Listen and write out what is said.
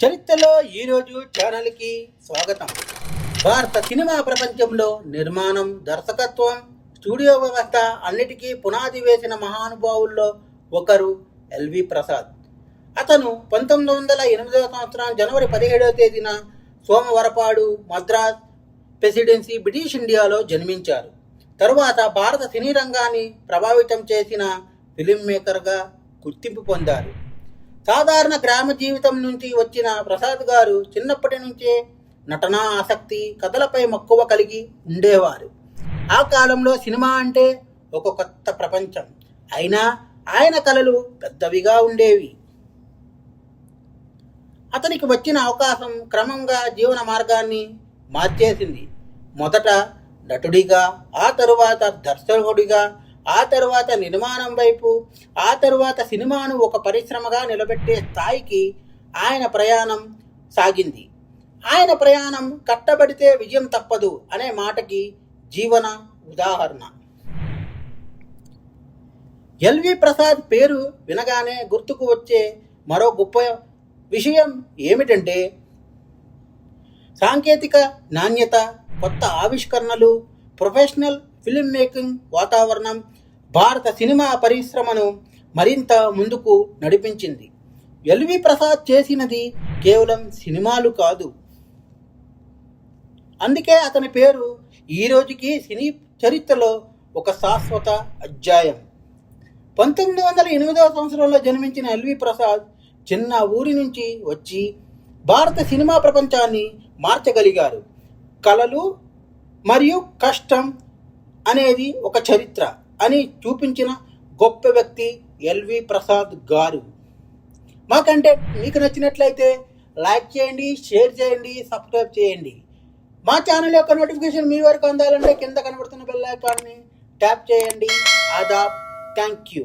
చరిత్రలో ఈరోజు ఛానల్కి స్వాగతం. భారత సినిమా ప్రపంచంలో నిర్మాణం, దర్శకత్వం, స్టూడియో వ్యవస్థ అన్నిటికీ పునాది వేసిన మహానుభావుల్లో ఒకరు ఎల్వి ప్రసాద్. అతను 1908 జనవరి 17వ తేదీన సోమవరపాడు, మద్రాస్ ప్రెసిడెన్సీ, బ్రిటిష్ ఇండియాలో జన్మించారు. తరువాత భారత సినీ రంగాన్ని ప్రభావితం చేసిన ఫిలిం మేకర్గా గుర్తింపు పొందారు. సాధారణ గ్రామ జీవితం నుంచి వచ్చిన ప్రసాద్ గారు చిన్నప్పటి నుంచే నటనా ఆసక్తి, కథలపై మక్కువ కలిగి ఉండేవారు. ఆ కాలంలో సినిమా అంటే ఒక కొత్త ప్రపంచం. అయినా ఆయన కలలు పెద్దవిగా ఉండేవి. అతనికి వచ్చిన అవకాశం క్రమంగా జీవన మార్గాన్ని మార్చేసింది. మొదట నటుడిగా, ఆ తరువాత దర్శకుడిగా, ఆ తరువాత నిర్మాణం వైపు, ఆ తరువాత సినిమాను ఒక పరిశ్రమగా నిలబెట్టే స్థాయికి ఆయన ప్రయాణం సాగింది. ఆయన ప్రయాణం కట్టబడితే విజయం తప్పదు అనే మాటకి జీవన ఉదాహరణ. ఎల్వి ప్రసాద్ పేరు వినగానే గుర్తుకు వచ్చే మరో గొప్ప విషయం ఏమిటంటే సాంకేతిక నాణ్యత, కొత్త ఆవిష్కరణలు, ప్రొఫెషనల్ ఫిల్మ్ మేకింగ్ వాతావరణం భారత సినిమా పరిశ్రమను మరింత ముందుకు నడిపించింది. ఎల్వి ప్రసాద్ చేసినది కేవలం సినిమాలు కాదు. అందుకే అతని పేరు ఈ రోజుకి సినీ చరిత్రలో ఒక శాశ్వత అధ్యాయం. 1908 జన్మించిన ఎల్వి ప్రసాద్ చిన్న ఊరి నుంచి వచ్చి భారత సినిమా ప్రపంచాన్ని మార్చగలిగారు. కళలు మరియు కష్టం అనేది ఒక చరిత్ర అని చూపించిన గొప్ప వ్యక్తి ఎల్వి ప్రసాద్ గారు. మా కంటెంట్ మీకు నచ్చినట్లయితే లైక్ చేయండి, షేర్ చేయండి, సబ్స్క్రైబ్ చేయండి. మా ఛానల్ యొక్క నోటిఫికేషన్ మీ వరకు అందాలంటే కింద కనబడుతున్న బెల్ ఐకాన్ని ట్యాప్ చేయండి. ఆదాబ్. Thank you.